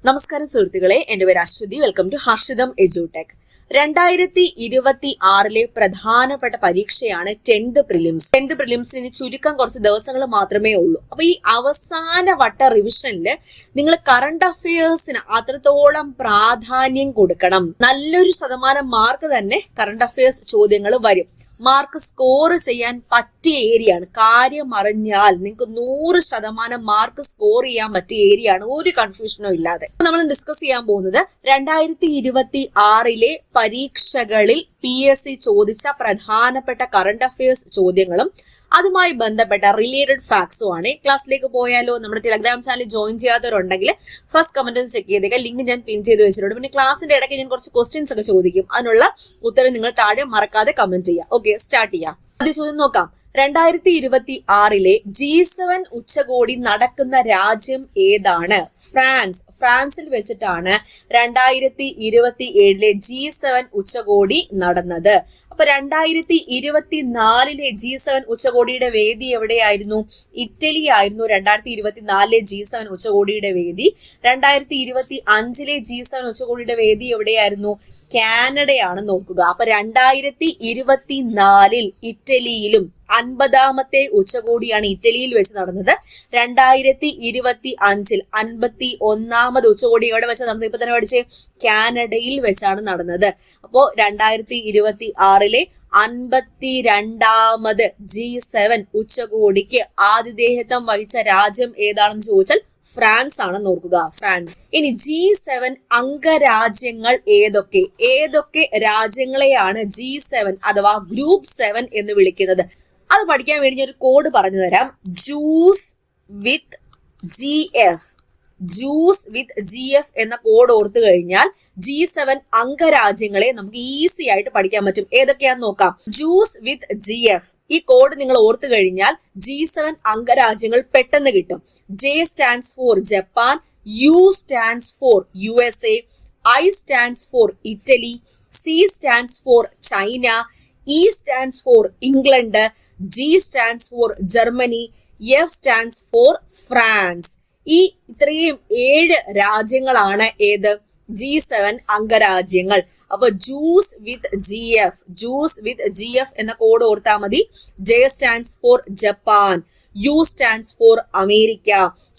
നമസ്കാരം സുഹൃത്തുക്കളെ, എന്റെ പേര് Aswathy. Welcome to Harshitham edutech. 2024 പ്രധാനപ്പെട്ട പരീക്ഷയാണ് 10th പ്രിലിംസ്. 10th പ്രിലിംസിന് ചുരുക്കം കുറച്ച് ദിവസങ്ങൾ മാത്രമേ ഉള്ളൂ. അപ്പൊ ഈ അവസാന വട്ട റിവിഷനിൽ നിങ്ങൾ കറണ്ട് അഫയേഴ്സിന് അത്രത്തോളം പ്രാധാന്യം കൊടുക്കണം. നല്ലൊരു ശതമാനം മാർക്ക് തന്നെ കറണ്ട് അഫയേഴ്സ് ചോദ്യങ്ങൾ വരും. മാർക്ക് സ്കോർ ചെയ്യാൻ പറ്റിയ ഏരിയയാണ്. കാര്യം അറിഞ്ഞാൽ നിങ്ങൾക്ക് 100% മാർക്ക് സ്കോർ ചെയ്യാൻ പറ്റിയ ഏരിയയാണ്, ഒരു കൺഫ്യൂഷനോ ഇല്ലാതെ. നമ്മൾ ഡിസ്കസ് ചെയ്യാൻ പോകുന്നത് 2026 പരീക്ഷകളിൽ PSC ചോദിച്ച പ്രധാനപ്പെട്ട കറണ്ട് അഫയേഴ്സ് ചോദ്യങ്ങളും അതുമായി ബന്ധപ്പെട്ട റിലേറ്റഡ് ഫാക്ട്സും ആണ്. ക്ലാസ്സിലേക്ക് പോയാലോ? നമ്മുടെ ടെലഗ്രാം ചാനൽ ജോയിൻ ചെയ്യാത്തവരുണ്ടെങ്കിൽ ഫസ്റ്റ് കമന്റ് ചെക്ക് ചെയ്തേക്കാം. ലിങ്ക് ഞാൻ പിൻ ചെയ്ത് വെച്ചിട്ടുണ്ട്. പിന്നെ ക്ലാസ്സിന്റെ ഇടയ്ക്ക് ഞാൻ കുറച്ച് ക്വസ്റ്റ്യൻസ് ഒക്കെ ചോദിക്കും. അതിനുള്ള ഉത്തരം നിങ്ങൾ താഴെ മറക്കാതെ കമന്റ് ചെയ്യാം. ഓക്കെ, സ്റ്റാർട്ട് ചെയ്യാം. ആദ്യ ചോദ്യം നോക്കാം. 2026 G7 ഉച്ചകോടി നടക്കുന്ന രാജ്യം ഏതാണ്? ഫ്രാൻസിൽ വെച്ചിട്ടാണ് 2027 G7 ഉച്ചകോടി നടന്നത്. അപ്പൊ 2024 G7 ഉച്ചകോടിയുടെ വേദി എവിടെയായിരുന്നു? ഇറ്റലി ആയിരുന്നു 2024 G7 ഉച്ചകോടിയുടെ വേദി. 2025 G7 ഉച്ചകോടിയുടെ വേദി എവിടെയായിരുന്നു? കാനഡയാണ്. നോക്കുക, അപ്പൊ 2024 ഇറ്റലിയിലും 50ാമത്തെ ഉച്ചകോടിയാണ് ഇറ്റലിയിൽ വെച്ച് നടന്നത്. 2025 51ാമത് ഉച്ചകോടി എവിടെ വെച്ച് നടന്നത്? ഇപ്പൊ തന്നെ പഠിച്ചേ, കാനഡയിൽ വെച്ചാണ് നടന്നത്. അപ്പോ 2026 52ാമത് G7 ഉച്ചകോടിക്ക് ആതിഥേയത്വം വഹിച്ച രാജ്യം ഏതാണെന്ന് ചോദിച്ചാൽ ഫ്രാൻസ് ആണെന്ന് ഓർക്കുക, ഫ്രാൻസ്. ഇനി G7 അംഗരാജ്യങ്ങൾ ഏതൊക്കെ രാജ്യങ്ങളെയാണ് G7 അഥവാ ഗ്രൂപ്പ് 7 എന്ന് വിളിക്കുന്നത്? അത് പഠിക്കാൻ വേണ്ടി ഞാൻ ഒരു കോഡ് പറഞ്ഞു തരാം. ജ്യൂസ് വിത്ത് GF എന്ന കോഡ് ഓർത്തു കഴിഞ്ഞാൽ G7 അംഗരാജ്യങ്ങളെ നമുക്ക് ഈസി ആയിട്ട് പഠിക്കാൻ പറ്റും. ഏതൊക്കെയാന്ന് നോക്കാം. ജ്യൂസ് വിത്ത് GF, ഈ കോഡ് നിങ്ങൾ ഓർത്തു കഴിഞ്ഞാൽ G7 അംഗരാജ്യങ്ങൾ പെട്ടെന്ന് കിട്ടും. J stands for Japan, U stands for USA, I stands for Italy, C stands for China, E stands for England, G stands for Germany, F stands for France. ഈ ഇത്രയും 7 രാജ്യങ്ങളാണ് ഏത്? G7 അംഗരാജ്യങ്ങൾ. അപ്പൊ ജ്യൂസ് വിത്ത് GF എന്ന code ഓർത്താൽ മതി. J stands for Japan, U stands for America,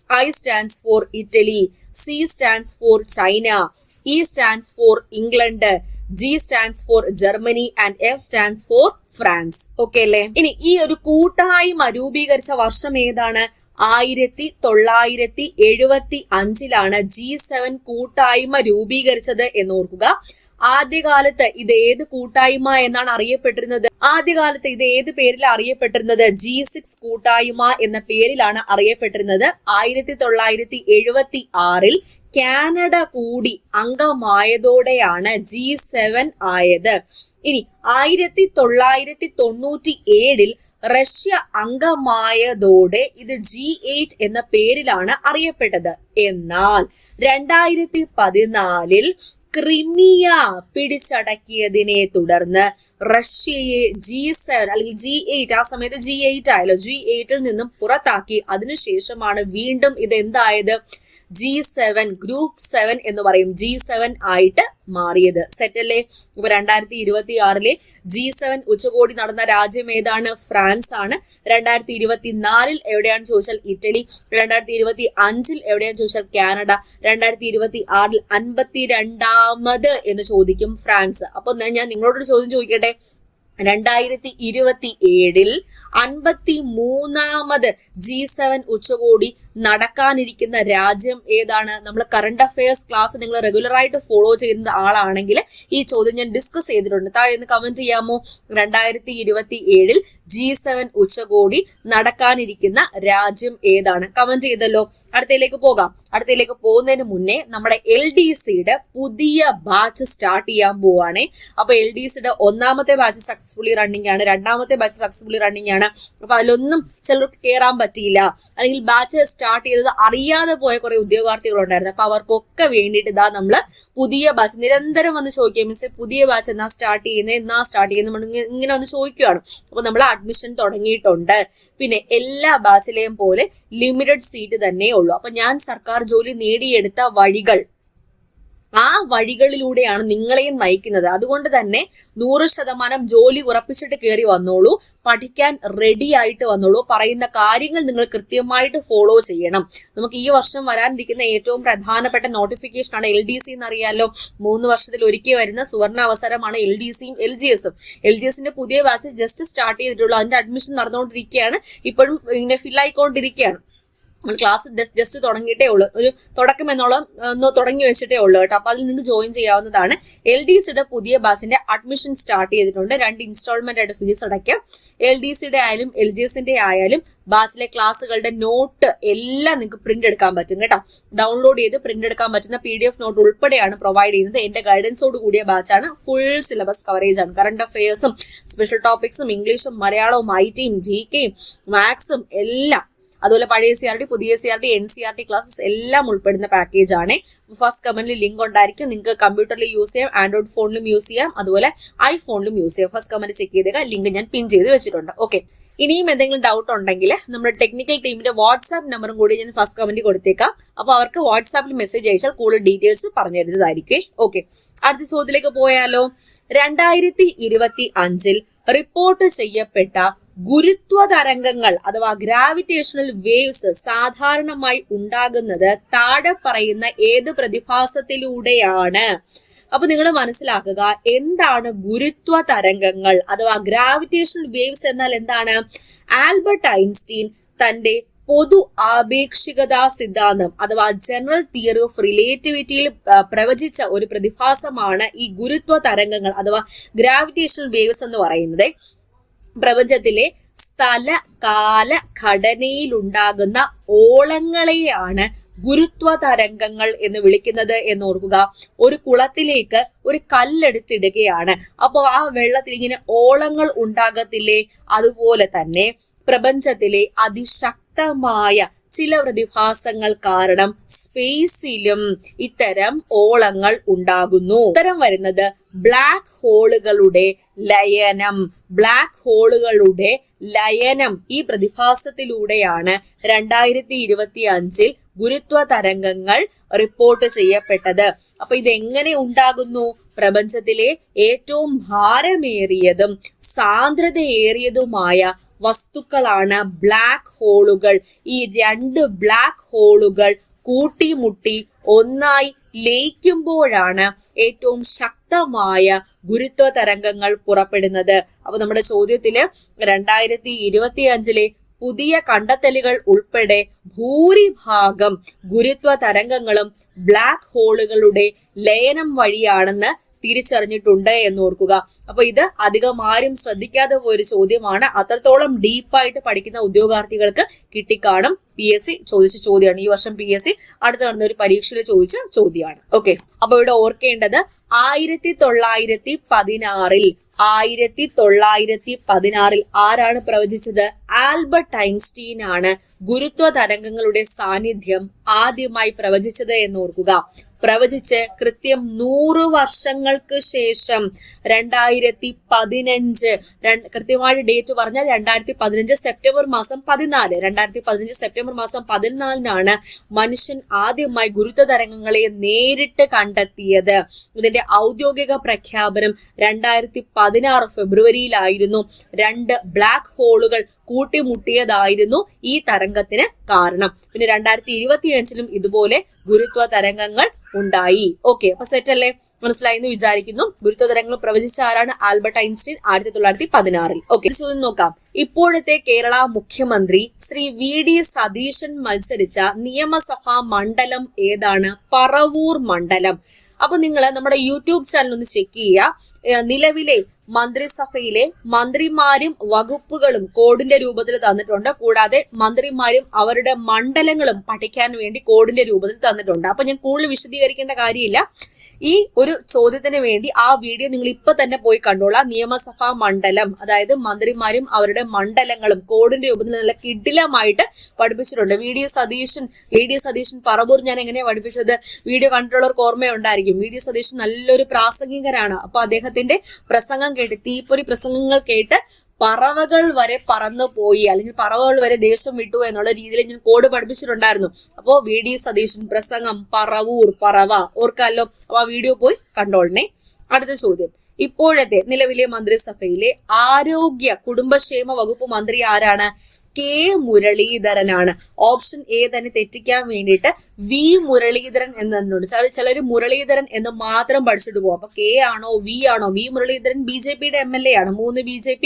I stands for Italy, C stands for China, E stands for England, G stands for Germany and F stands for France. Okay അല്ലേ? ഇനി ഈ ഒരു കൂട്ടായ്മ രൂപീകരിച്ച വർഷം ഏതാണ്? 1975 G7 കൂട്ടായ്മ രൂപീകരിച്ചത് എന്ന് ഓർക്കുക. ആദ്യകാലത്ത് ഇത് ഏത് കൂട്ടായ്മ എന്നാണ് അറിയപ്പെട്ടിരുന്നത്? ആദ്യകാലത്ത് ഇത് ഏത് പേരിലാണ് അറിയപ്പെട്ടിരുന്നത്? G6 കൂട്ടായ്മ എന്ന പേരിലാണ് അറിയപ്പെട്ടിരുന്നത്. 1976 കാനഡ കൂടി അംഗമായതോടെയാണ് G7 ആയത്. ഇനി 1997 റഷ്യ അംഗമായതോടെ ഇത് G8 എന്ന പേരിലാണ് അറിയപ്പെട്ടത്. എന്നാൽ 2014 ക്രിമിയ പിടിച്ചടക്കിയതിനെ തുടർന്ന് റഷ്യയെ G7 അല്ലെങ്കിൽ G8, ആ സമയത്ത് G8 ആയല്ലോ, G8 നിന്നും പുറത്താക്കി. അതിനുശേഷമാണ് വീണ്ടും ഇത് എന്തായത്? G7 ഗ്രൂപ്പ് 7 എന്ന് പറയും, G7 ആയിട്ട് മാറിയത്. സെറ്റല്ലേ? ഇപ്പൊ 2026 G7 ഉച്ചകോടി നടന്ന രാജ്യം ഏതാണ്? ഫ്രാൻസ് ആണ്. 2024 എവിടെയാണെന്ന് ചോദിച്ചാൽ ഇറ്റലി, 2025 എവിടെയാണെന്ന് ചോദിച്ചാൽ കാനഡ, 2026 52ാമത് എന്ന് ചോദിക്കും ഫ്രാൻസ്. അപ്പൊ ഞാൻ നിങ്ങളോടൊരു ചോദ്യം ചോദിക്കട്ടെ. 2027 53ാമത് G7 ഉച്ചകോടി നടക്കാനിരിക്കുന്ന രാജ്യം ഏതാണ്? നമ്മൾ കറണ്ട് അഫയേഴ്സ് ക്ലാസ് നിങ്ങൾ റെഗുലർ ആയിട്ട് ഫോളോ ചെയ്യുന്ന ആളാണെങ്കിൽ ഈ ചോദ്യം ഞാൻ ഡിസ്കസ് ചെയ്തിട്ടുണ്ട്. താഴെ ഒന്ന് കമന്റ് ചെയ്യാമോ? 2027 G7 ഉച്ചകോടി നടക്കാനിരിക്കുന്ന രാജ്യം ഏതാണ്? കമന്റ് ചെയ്തല്ലോ. അടുത്തയിലേക്ക് പോകാം. അടുത്തയിലേക്ക് പോകുന്നതിന് മുന്നേ നമ്മുടെ LDCയുടെ പുതിയ ബാച്ച് സ്റ്റാർട്ട് ചെയ്യാൻ പോവാണേ. അപ്പൊ LDCയുടെ 1ാമത്തെ ബാച്ച് സക്സസ്ഫുള്ളി റണ്ണിംഗ് ആണ്, 2ാമത്തെ ബാച്ച് സക്സസ്ഫുള്ളി റണ്ണിംഗ് ആണ്. അപ്പൊ അതിലൊന്നും ചിലർക്ക് കയറാൻ പറ്റിയില്ല, അല്ലെങ്കിൽ ബാച്ച് സ്റ്റാർട്ട് ചെയ്തത് അറിയാതെ പോയ കുറെ ഉദ്യോഗാർത്ഥികൾ ഉണ്ടായിരുന്നു. അപ്പൊ അവർക്കൊക്കെ വേണ്ടിയിട്ട് ഇതാ നമ്മള് പുതിയ ബാച്ച് നിരന്തരം വന്ന് ചോദിക്കുക, മീൻസ് പുതിയ ബാച്ച് എന്നാ സ്റ്റാർട്ട് ചെയ്യുന്നത്, ഇങ്ങനെ വന്ന് ചോദിക്കുകയാണ്. അപ്പൊ നമ്മൾ അഡ്മിഷൻ തുടങ്ങിയിട്ടുണ്ട്. പിന്നെ എല്ലാ ബാച്ചിലെയും പോലെ ലിമിറ്റഡ് സീറ്റ് തന്നെ ഉള്ളൂ. അപ്പൊ ഞാൻ സർക്കാർ ജോലി നേടിയെടുത്ത വഴികൾ, ആ വഴികളിലൂടെയാണ് നിങ്ങളെയും നയിക്കുന്നത്. അതുകൊണ്ട് തന്നെ 100% ജോലി ഉറപ്പിച്ചിട്ട് കയറി വന്നോളൂ, പഠിക്കാൻ റെഡി ആയിട്ട് വന്നോളൂ, പറയുന്ന കാര്യങ്ങൾ നിങ്ങൾ കൃത്യമായിട്ട് ഫോളോ ചെയ്യണം. നമുക്ക് ഈ വർഷം വരാനിരിക്കുന്ന ഏറ്റവും പ്രധാനപ്പെട്ട നോട്ടിഫിക്കേഷൻ ആണ് LDC എന്നറിയാലോ. 3 വർഷത്തിൽ ഒരിക്കൽ വരുന്ന സുവർണ അവസരമാണ് LDCയും LGSഉം. LGSന്റെ പുതിയ ബാച്ച് ജസ്റ്റ് സ്റ്റാർട്ട് ചെയ്തിട്ടുള്ളൂ. അതിന്റെ അഡ്മിഷൻ നടന്നുകൊണ്ടിരിക്കുകയാണ്. ഇപ്പോഴും ഇങ്ങനെ ഫില്ലായിക്കൊണ്ടിരിക്കുകയാണ്. ക്ലാസ് ജസ്റ്റ് തുടങ്ങിയിട്ടേ ഉള്ളൂ, ഒരു തുടക്കം എന്നോളം ഒന്ന് തുടങ്ങി വെച്ചിട്ടേ ഉള്ളൂ കേട്ടോ. അപ്പൊ അതിൽ നിങ്ങൾക്ക് ജോയിൻ ചെയ്യാവുന്നതാണ്. LDCയുടെ പുതിയ ബാച്ചിന്റെ അഡ്മിഷൻ സ്റ്റാർട്ട് ചെയ്തിട്ടുണ്ട്. 2 ഇൻസ്റ്റാൾമെന്റ് ആയിട്ട് ഫീസ് അടയ്ക്കാം. LDCയുടെ ആയാലും LGSന്റെ ആയാലും ബാച്ചിലെ ക്ലാസ്സുകളുടെ നോട്ട് എല്ലാം നിങ്ങൾക്ക് പ്രിന്റ് എടുക്കാൻ പറ്റും കേട്ടോ. ഡൗൺലോഡ് ചെയ്ത് പ്രിന്റ് എടുക്കാൻ പറ്റുന്ന PDF നോട്ട് ഉൾപ്പെടെയാണ് പ്രൊവൈഡ് ചെയ്യുന്നത്. എന്റെ ഗൈഡൻസോട് കൂടിയ ബാച്ചാണ്. ഫുൾ സിലബസ് കവറേജ് ആണ്. കറണ്ട് അഫയേഴ്സും സ്പെഷ്യൽ ടോപ്പിക്സും ഇംഗ്ലീഷും മലയാളവും IT-യും GK-യും മാത്സും എല്ലാം, അതുപോലെ പഴയ CRT, പുതിയ CRT, NCERT ക്ലാസ്സസ് എല്ലാം ഉൾപ്പെടുന്ന പാക്കേജ് ആണ്. ഫസ്റ്റ് കമന്റിൽ ലിങ്ക് ഉണ്ടായിരിക്കും. നിങ്ങൾക്ക് കമ്പ്യൂട്ടറിൽ യൂസ് ചെയ്യാം, ആൻഡ്രോയിഡ് ഫോണിലും യൂസ് ചെയ്യാം, അതുപോലെ iPhoneലും യൂസ് ചെയ്യാം. ഫസ്റ്റ് കമന്റ് ചെക്ക് ചെയ്തേക്കാം. ലിങ്ക് ഞാൻ പിൻ ചെയ്ത് വെച്ചിട്ടുണ്ട്. ഓക്കെ, ഇനിയും എന്തെങ്കിലും ഡൗട്ട് ഉണ്ടെങ്കിൽ നമ്മുടെ ടെക്നിക്കൽ ടീമിന്റെ വാട്സ്ആപ്പ് നമ്പറും കൂടി ഞാൻ ഫസ്റ്റ് കമന്റ് കൊടുത്തേക്കാം. അപ്പൊ അവർക്ക് വാട്സ്ആപ്പിൽ മെസ്സേജ് അയച്ചാൽ കൂടുതൽ ഡീറ്റെയിൽസ് പറഞ്ഞു തരുന്നതായിരിക്കും. ഓക്കെ, അടുത്ത ചോദ്യത്തിലേക്ക് പോയാലോ. 2025 റിപ്പോർട്ട് ചെയ്യപ്പെട്ട ഗുരുത്വ തരംഗങ്ങൾ അഥവാ ഗ്രാവിറ്റേഷണൽ വേവ്സ് സാധാരണമായി ഉണ്ടാകുന്നത് താഴെ പറയുന്ന ഏത് പ്രതിഭാസത്തിലൂടെയാണ്? അപ്പൊ നിങ്ങൾ മനസ്സിലാക്കുക, എന്താണ് ഗുരുത്വ തരംഗങ്ങൾ അഥവാ ഗ്രാവിറ്റേഷണൽ വേവ്സ് എന്നാൽ എന്താണ്? ആൽബർട്ട് ഐൻസ്റ്റീൻ തന്റെ പൊതു ആപേക്ഷികതാ സിദ്ധാന്തം അഥവാ ജനറൽ തിയറി ഓഫ് റിലേറ്റിവിറ്റിയിൽ പ്രവചിച്ച ഒരു പ്രതിഭാസമാണ് ഈ ഗുരുത്വ തരംഗങ്ങൾ അഥവാ ഗ്രാവിറ്റേഷണൽ വേവ്സ് എന്ന് പറയുന്നത്. പ്രപഞ്ചത്തിലെ സ്ഥല കാല ഘടനയിലുണ്ടാകുന്ന ഓളങ്ങളെയാണ് ഗുരുത്വ തരംഗങ്ങൾ എന്ന് വിളിക്കുന്നത് എന്ന് ഓർക്കുക. ഒരു കുളത്തിലേക്ക് ഒരു കല്ലെടുത്തിടുകയാണ്, അപ്പോൾ ആ വെള്ളത്തിൽ ഇങ്ങനെ ഓളങ്ങൾ ഉണ്ടാകത്തില്ലേ? അതുപോലെ തന്നെ പ്രപഞ്ചത്തിലെ അതിശക്തമായ ചില പ്രതിഭാസങ്ങൾ കാരണം സ്പേസിലും ഇത്തരം ഓളങ്ങൾ ഉണ്ടാകുന്നു. ഉത്തരം വരുന്നത് ബ്ലാക്ക് ഹോളുകളുടെ ലയനം. ബ്ലാക്ക് ഹോളുകളുടെ ലയനം ഈ പ്രതിഭാസത്തിലൂടെയാണ് 2025 ഗുരുത്വ തരംഗങ്ങൾ റിപ്പോർട്ട് ചെയ്യപ്പെട്ടത്. അപ്പൊ ഇതെങ്ങനെ ഉണ്ടാകുന്നു? പ്രപഞ്ചത്തിലെ ഏറ്റവും ഭാരമേറിയതും സാന്ദ്രതയേറിയതുമായ വസ്തുക്കളാണ് ബ്ലാക്ക് ഹോളുകൾ. ഈ 2 ബ്ലാക്ക് ഹോളുകൾ കൂട്ടിമുട്ടി ഒന്നായി ലയിക്കുമ്പോഴാണ് ഏറ്റവും ശക്തമായ ഗുരുത്വ തരംഗങ്ങൾ പുറപ്പെടുന്നത്. അപ്പൊ നമ്മുടെ ചോദ്യത്തില് 2025 പുതിയ കണ്ടെത്തലുകൾ ഉൾപ്പെടെ ഭൂരിഭാഗം ഗുരുത്വ തരംഗങ്ങളും ബ്ലാക്ക് ഹോളുകളുടെ ലയനം വഴിയാണെന്ന് തിരിച്ചറിഞ്ഞിട്ടുണ്ട് എന്ന് ഓർക്കുക. അപ്പൊ ഇത് അധികം ആരും ശ്രദ്ധിക്കാതെ പോയൊരു ചോദ്യമാണ്. അത്രത്തോളം ഡീപ്പായിട്ട് പഠിക്കുന്ന ഉദ്യോഗാർത്ഥികൾക്ക് കിട്ടിക്കാണും. PSC ചോദിച്ച ചോദ്യമാണ്. ഈ വർഷം PSC അടുത്ത് നടന്ന ഒരു പരീക്ഷയിൽ ചോദിച്ച ചോദ്യമാണ്. ഓക്കെ, അപ്പൊ ഇവിടെ ഓർക്കേണ്ടത് 1916 ആരാണ് പ്രവചിച്ചത്? ആൽബർട്ട് ഐൻസ്റ്റീൻ ആണ് ഗുരുത്വ തരംഗങ്ങളുടെ സാന്നിധ്യം ആദ്യമായി പ്രവചിച്ചത് എന്ന് ഓർക്കുക. പ്രവചിച്ച് കൃത്യം 100 വർഷങ്ങൾക്ക് ശേഷം 2015 കൃത്യമായ ഡേറ്റ് പറഞ്ഞാൽ 2015 സെപ്റ്റംബർ മാസം 14 2015 സെപ്റ്റംബർ മാസം 14 മനുഷ്യൻ ആദ്യമായി ഗുരുത്വ തരംഗങ്ങളെ നേരിട്ട് കണ്ടെത്തിയത്. ഇതിന്റെ ഔദ്യോഗിക പ്രഖ്യാപനം 2016 ഫെബ്രുവരിയിലായിരുന്നു. 2 ബ്ലാക്ക് ഹോളുകൾ കൂട്ടിമുട്ടിയതായിരുന്നു ഈ തരംഗത്തിന് കാരണം. പിന്നെ 2025 ഇതുപോലെ ഗുരുത്വ തരംഗങ്ങൾ ഉണ്ടായി. ഓക്കെ, അപ്പൊ സെറ്റ് അല്ലേ? മനസ്സിലായി എന്ന് വിചാരിക്കുന്നു. ഗുരുത്വ തരംഗങ്ങൾ പ്രവചിച്ച ആരാണ്? Albert Einstein 1916. ഓക്കെ, ചോദ്യം നോക്കാം. ഇപ്പോഴത്തെ കേരള മുഖ്യമന്ത്രി ശ്രീ VD സതീശൻ മത്സരിച്ച നിയമസഭാ മണ്ഡലം ഏതാണ്? പറവൂർ മണ്ഡലം. അപ്പൊ നിങ്ങൾ നമ്മുടെ യൂട്യൂബ് ചാനൽ ഒന്ന് ചെക്ക് ചെയ്യുക. നിലവിലെ മന്ത്രിസഭയിലെ മന്ത്രിമാരും വകുപ്പുകളും കോഡിന്റെ രൂപത്തിൽ തന്നിട്ടുണ്ട്. കൂടാതെ മന്ത്രിമാരും അവരുടെ മണ്ഡലങ്ങളും പഠിക്കാൻ വേണ്ടി കോഡിന്റെ രൂപത്തിൽ തന്നിട്ടുണ്ട്. അപ്പൊ ഞാൻ കൂടുതൽ വിശദീകരിക്കേണ്ട കാര്യമില്ല. ഈ ഒരു ചോദ്യത്തിന് വേണ്ടി ആ വീഡിയോ നിങ്ങൾ ഇപ്പൊ തന്നെ പോയി കണ്ടോളാം. നിയമസഭാ മണ്ഡലം, അതായത് മന്ത്രിമാരും അവരുടെ മണ്ഡലങ്ങളും കോഡിന്റെ രൂപത്തിൽ നല്ല കിടിലമായിട്ട് പഠിപ്പിച്ചിട്ടുണ്ട്. VD സതീശൻ പറവൂർ ഞാൻ എങ്ങനെയാ പഠിപ്പിച്ചത്? വീഡിയോ കണ്ടിട്ടുള്ളവർക്ക് ഓർമ്മയുണ്ടായിരിക്കും. VD സതീശൻ നല്ലൊരു പ്രാസംഗികനാണ്. അപ്പൊ അദ്ദേഹത്തിന്റെ പ്രസംഗം കേട്ട്, തീപ്പൊരി പ്രസംഗങ്ങൾ കേട്ട് പറവകൾ വരെ പറന്നു പോയി, അല്ലെങ്കിൽ പറവകൾ വരെ ദേശം വിട്ടു എന്നുള്ള രീതിയിൽ ഞാൻ കോഡ് പഠിപ്പിച്ചിട്ടുണ്ടായിരുന്നു. അപ്പോ VD സതീശൻ പ്രസംഗം പറവൂർ പറവ ഓർക്കാലോ. അപ്പൊ ആ വീഡിയോ പോയി കണ്ടോളണേ. അടുത്ത ചോദ്യം, ഇപ്പോഴത്തെ നിലവിലെ മന്ത്രിസഭയിലെ ആരോഗ്യ കുടുംബക്ഷേമ വകുപ്പ് മന്ത്രി ആരാണ്? കെ മുരളീധരനാണ്. ഓപ്ഷൻ എ തന്നെ തെറ്റിക്കാൻ വേണ്ടിയിട്ട് വി മുരളീധരൻ എന്നുണ്ട്. ചിലര് മുരളീധരൻ എന്ന് മാത്രം പഠിച്ചിട്ട് പോകും. അപ്പൊ കെ ആണോ വി ആണോ? വി മുരളീധരൻ BJPയുടെ MLA ആണ്. 3 BJP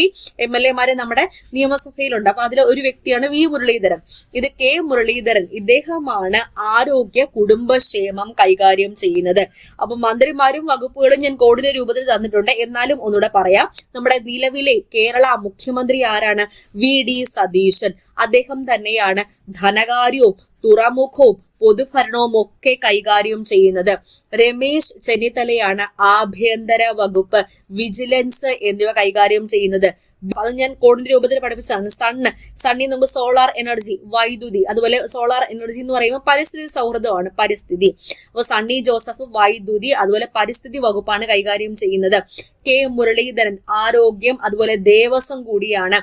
MLA-മാരെ നമ്മുടെ നിയമസഭയിലുണ്ട്. അപ്പൊ അതിലെ ഒരു വ്യക്തിയാണ് വി മുരളീധരൻ. ഇത് കെ മുരളീധരൻ, ഇദ്ദേഹമാണ് ആരോഗ്യ കുടുംബക്ഷേമം കൈകാര്യം ചെയ്യുന്നത്. അപ്പൊ മന്ത്രിമാരും വകുപ്പുകളും ഞാൻ കോഡിന്റെ രൂപത്തിൽ തന്നിട്ടുണ്ട്. എന്നാലും ഒന്നുകൂടെ പറയാം, നമ്മുടെ നിലവിലെ കേരള മുഖ്യമന്ത്രി ആരാണ്? VD സതീശൻ. അദ്ദേഹം തന്നെയാണ് ധനകാര്യവും തുറമുഖവും പൊതുഭരണവും ഒക്കെ കൈകാര്യം ചെയ്യുന്നത്. രമേശ് ചെന്നിത്തലയാണ് ആഭ്യന്തര വകുപ്പ്, വിജിലൻസ് എന്നിവ കൈകാര്യം ചെയ്യുന്നത്. അത് ഞാൻ കോഡിന്റെ രൂപത്തിൽ പഠിപ്പിച്ചതാണ്. സണ്ണി നമുക്ക് സോളാർ എനർജി, വൈദ്യുതി, അതുപോലെ സോളാർ എനർജി എന്ന് പറയുമ്പോൾ പരിസ്ഥിതി സൗഹൃദമാണ്, പരിസ്ഥിതി. അപ്പൊ സണ്ണി ജോസഫ് വൈദ്യുതി അതുപോലെ പരിസ്ഥിതി വകുപ്പാണ് കൈകാര്യം ചെയ്യുന്നത്. കെ മുരളീധരൻ ആരോഗ്യം അതുപോലെ ദേവസ്വം കൂടിയാണ്.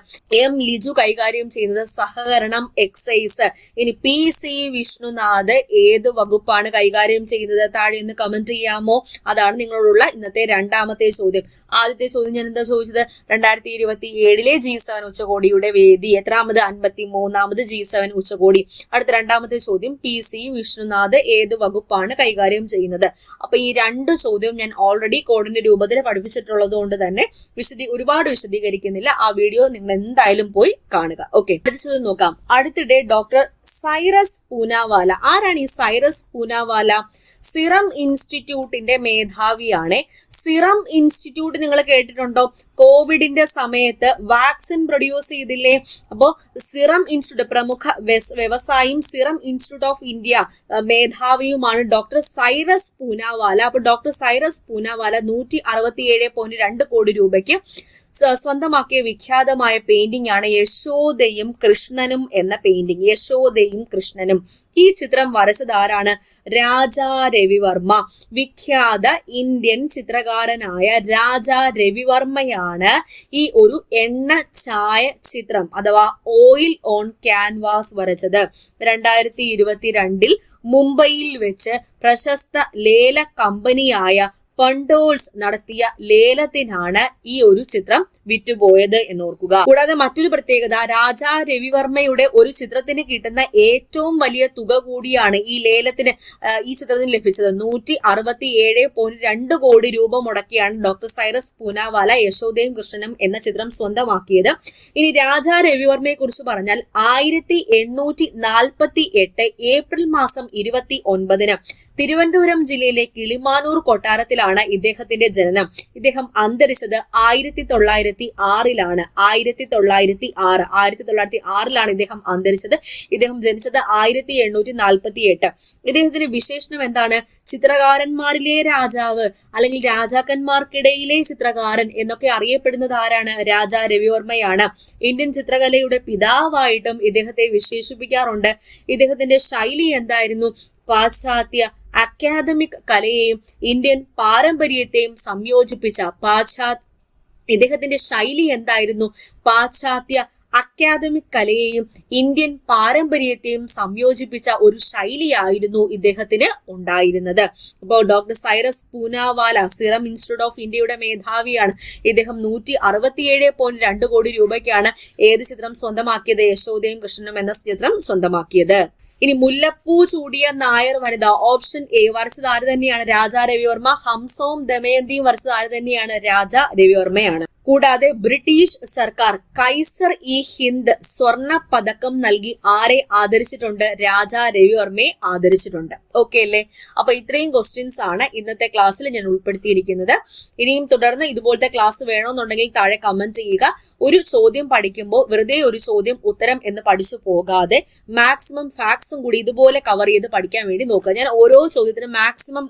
M ലിജു കൈകാര്യം ചെയ്യുന്നത് സഹകരണം, എക്സൈസ്. ഇനി PC വിഷ്ണുനാഥ് ഏത് വകുപ്പാണ് കൈകാര്യം ചെയ്യുന്നത്? താഴെ ഒന്ന് കമന്റ് ചെയ്യാമോ? അതാണ് നിങ്ങളോടുള്ള ഇന്നത്തെ രണ്ടാമത്തെ ചോദ്യം. ആദ്യത്തെ ചോദ്യം ഞാൻ എന്താ ചോദിച്ചത്? 2027 G7 ഉച്ചകോടിയുടെ വേദി എത്രാമത്? 53ാമത് G7 ഉച്ചകോടി. അടുത്ത രണ്ടാമത്തെ ചോദ്യം, PC വിഷ്ണുനാഥ് ഏത് വകുപ്പാണ് കൈകാര്യം ചെയ്യുന്നത്? അപ്പൊ ഈ രണ്ട് ചോദ്യവും ഞാൻ ഓൾറെഡി കോഡിന്റെ രൂപത്തിൽ പഠിപ്പിച്ചിട്ടുള്ളത് കൊണ്ട് തന്നെ ഒരുപാട് വിശദീകരിക്കുന്നില്ല. ആ വീഡിയോ നിങ്ങൾ എന്തായാലും പോയി കാണുക. ഓക്കെ, അടുത്ത ചോദ്യം നോക്കാം. അടുത്തിടെ ഡോക്ടർ സൈറസ് പൂനാവാല, ആരാണ് ഈ സൈറസ് പൂനാവാല? സിറം ഇൻസ്റ്റിറ്റ്യൂട്ടിന്റെ മേധാവിയാണ്. സിറം ഇൻസ്റ്റിറ്റ്യൂട്ട് നിങ്ങൾ കേട്ടിട്ടുണ്ടോ? കോവിഡിന്റെ സമയത്ത് വാക്സിൻ പ്രൊഡ്യൂസ് ചെയ്തില്ലേ? അപ്പോ സിറം ഇൻസ്റ്റിറ്റ്യൂട്ട് പ്രമുഖ വ്യവസായിയും സിറം ഇൻസ്റ്റിറ്റ്യൂട്ട് ഓഫ് ഇന്ത്യ മേധാവിയുമാണ് ഡോക്ടർ സൈറസ് പൂനാവാല. അപ്പൊ ഡോക്ടർ സൈറസ് പൂനാവാല 167.2 കോടി രൂപയ്ക്ക് സ്വന്തമാക്കിയ വിഖ്യാതമായ പെയിന്റിംഗ് ആണ് യശോദയും കൃഷ്ണനും എന്ന പെയിന്റിംഗ്. യശോദയും കൃഷ്ണനും. ഈ ചിത്രം വരച്ചത് ആരാണ്? രാജാ രവിവർമ്മ. വിഖ്യാത ഇന്ത്യൻ ചിത്രകാരനായ രാജാ രവിവർമ്മയാണ് ഈ ഒരു എണ്ണ ചായ ചിത്രം അഥവാ ഓയിൽ ഓൺ ക്യാൻവാസ് വരച്ചത്. 2022 മുംബൈയിൽ വെച്ച് പ്രശസ്ത ലേല കമ്പനിയായ പണ്ടോൾസ് നടത്തിയ ലേലത്തിനാണ് ഈ ഒരു ചിത്രം വിറ്റുപോയത് എന്നോർക്കുക. കൂടാതെ മറ്റൊരു പ്രത്യേകത, രാജാ രവിവർമ്മയുടെ ഒരു ചിത്രത്തിന് കിട്ടുന്ന ഏറ്റവും വലിയ തുക കൂടിയാണ് ഈ ലേലത്തിന് ഈ ചിത്രത്തിന് ലഭിച്ചത്. 167.2 കോടി രൂപ മുടക്കിയാണ് ഡോക്ടർ സൈറസ് പൂനാവാല യശോദയും കൃഷ്ണനും എന്ന ചിത്രം സ്വന്തമാക്കിയത്. ഇനി രാജാ രവിവർമ്മയെ കുറിച്ച് പറഞ്ഞാൽ 1848 ഏപ്രിൽ മാസം 29 തിരുവനന്തപുരം ജില്ലയിലെ കിളിമാനൂർ കൊട്ടാരത്തിലാണ് ഇദ്ദേഹത്തിന്റെ ജനനം. ഇദ്ദേഹം അന്തരിച്ചത് 1906 1906 ഇദ്ദേഹം അന്തരിച്ചത്. ഇദ്ദേഹം ജനിച്ചത് 1848. ഇദ്ദേഹത്തിന്റെ വിശേഷണം എന്താണ്? ചിത്രകാരന്മാരിലെ രാജാവ് അല്ലെങ്കിൽ രാജാക്കന്മാർക്കിടയിലെ ചിത്രകാരൻ എന്നൊക്കെ അറിയപ്പെടുന്നത് ആരാണ്? രാജാ രവിവർമ്മയാണ്. ഇന്ത്യൻ ചിത്രകലയുടെ പിതാവായിട്ടും ഇദ്ദേഹത്തെ വിശേഷിപ്പിക്കാറുണ്ട്. ഇദ്ദേഹത്തിന്റെ ശൈലി എന്തായിരുന്നു? പാശ്ചാത്യ അക്കാദമിക് കലയെയും ഇന്ത്യൻ പാരമ്പര്യത്തെയും സംയോജിപ്പിച്ച ഇദ്ദേഹത്തിന്റെ ശൈലി എന്തായിരുന്നു? പാശ്ചാത്യ അക്കാദമിക് കലയെയും ഇന്ത്യൻ പാരമ്പര്യത്തെയും സംയോജിപ്പിച്ച ഒരു ശൈലിയായിരുന്നു ഇദ്ദേഹത്തിന് ഉണ്ടായിരുന്നത്. അപ്പോൾ doctor Cyrus Poonawalla serum institute of ഇന്ത്യയുടെ മേധാവിയാണ്. ഇദ്ദേഹം 167.2 കോടി രൂപയ്ക്കാണ് ഏത് ചിത്രം സ്വന്തമാക്കിയത്? യശോദയും കൃഷ്ണനും എന്ന ചിത്രം സ്വന്തമാക്കിയത്. ഇനി മുല്ലപ്പൂ ചൂടിയ നായർ വനിത, ഓപ്ഷൻ എ വരച്ചത് ആര് തന്നെയാണ്? രാജാ രവിവർമ്മ. ഹംസവും ദമയന്തിയും വരച്ചത് ആര് തന്നെയാണ്? രാജാ രവിവർമ്മയാണ്. കൂടാതെ ബ്രിട്ടീഷ് സർക്കാർ കൈസർ ഇ ഹിന്ദ് സ്വർണ്ണ പതക്കം നൽകി ആരെ ആദരിച്ചിട്ടുണ്ട്? രാജാ രവിവർമ്മയെ ആദരിച്ചിട്ടുണ്ട്. ഓക്കെ അല്ലേ? അപ്പൊ ഇത്രയും ക്വസ്റ്റ്യൻസ് ആണ് ഇന്നത്തെ ക്ലാസ്സിൽ ഞാൻ ഉൾപ്പെടുത്തിയിരിക്കുന്നത്. ഇനിയും തുടർന്ന് ഇതുപോലത്തെ ക്ലാസ് വേണമെന്നുണ്ടെങ്കിൽ താഴെ കമന്റ് ചെയ്യുക. ഒരു ചോദ്യം പഠിക്കുമ്പോൾ വെറുതെ ഒരു ചോദ്യം ഉത്തരം എന്ന് പഠിച്ചു പോകാതെ മാക്സിമം ഫാക്ട്സും കൂടി ഇതുപോലെ കവർ ചെയ്ത് പഠിക്കാൻ വേണ്ടി നോക്കുക. ഞാൻ ഓരോ ചോദ്യത്തിനും മാക്സിമം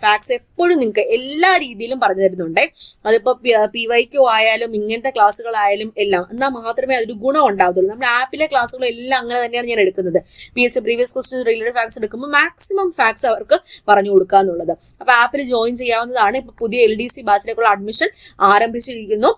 ഫാക്ട്സ് എപ്പോഴും നിങ്ങൾക്ക് എല്ലാ രീതിയിലും പറഞ്ഞു തരുന്നുണ്ട്. അതിപ്പോ PYQ ആയാലും ഇങ്ങനത്തെ ക്ലാസ്സുകളായാലും എല്ലാം, എന്നാൽ മാത്രമേ അതൊരു ഗുണം ഉണ്ടാവത്തുള്ളൂ. നമ്മുടെ ആപ്പിലെ ക്ലാസ്സുകളെല്ലാം അങ്ങനെ തന്നെയാണ് ഞാൻ എടുക്കുന്നത്. PSC previous question related facts എടുക്കുമ്പോൾ മാക്സിമം മാക്സിമം ഫാക്ട്സ് അവർക്ക് പറഞ്ഞു കൊടുക്കുക എന്നുള്ളത്. അപ്പൊ ആപ്പിൽ ജോയിൻ ചെയ്യാവുന്നതാണ്. ഇപ്പൊ പുതിയ LDC ബാച്ചിലേക്കുള്ള അഡ്മിഷൻ ആരംഭിച്ചിരിക്കുന്നു.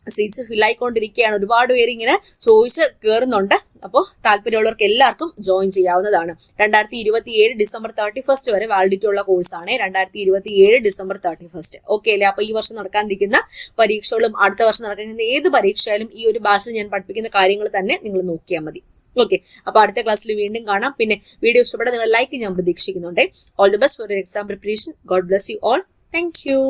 സീറ്റ്സ് ഫില്ലായിക്കൊണ്ടിരിക്കുകയാണ്. ഒരുപാട് പേര് ഇങ്ങനെ ചോദിച്ച് കയറുന്നുണ്ട്. അപ്പോൾ താല്പര്യമുള്ളവർക്ക് എല്ലാവർക്കും ജോയിൻ ചെയ്യാവുന്നതാണ്. 2027 ഡിസംബർ 31 വരെ വാലിഡിറ്റി ഉള്ള കോഴ്സാണ്. 2027 ഡിസംബർ 31. ഓക്കെ അല്ലേ? അപ്പൊ ഈ വർഷം നടക്കാനിരിക്കുന്ന പരീക്ഷകളും അടുത്ത വർഷം നടക്കുന്ന ഏത് പരീക്ഷയായാലും ഈ ഒരു ബാച്ചിൽ ഞാൻ പഠിപ്പിക്കുന്ന കാര്യങ്ങൾ തന്നെ നിങ്ങൾ നോക്കിയാൽ മതി. ഓക്കെ, അപ്പൊ അടുത്ത ക്ലാസ്സിൽ വീണ്ടും കാണാം. പിന്നെ വീഡിയോ ഇഷ്ടപ്പെട്ടാൽ നിങ്ങൾ ലൈക്ക് ഞാൻ പ്രതീക്ഷിക്കുന്നുണ്ട്. All the best for your exam preparation. God bless you all. Thank you.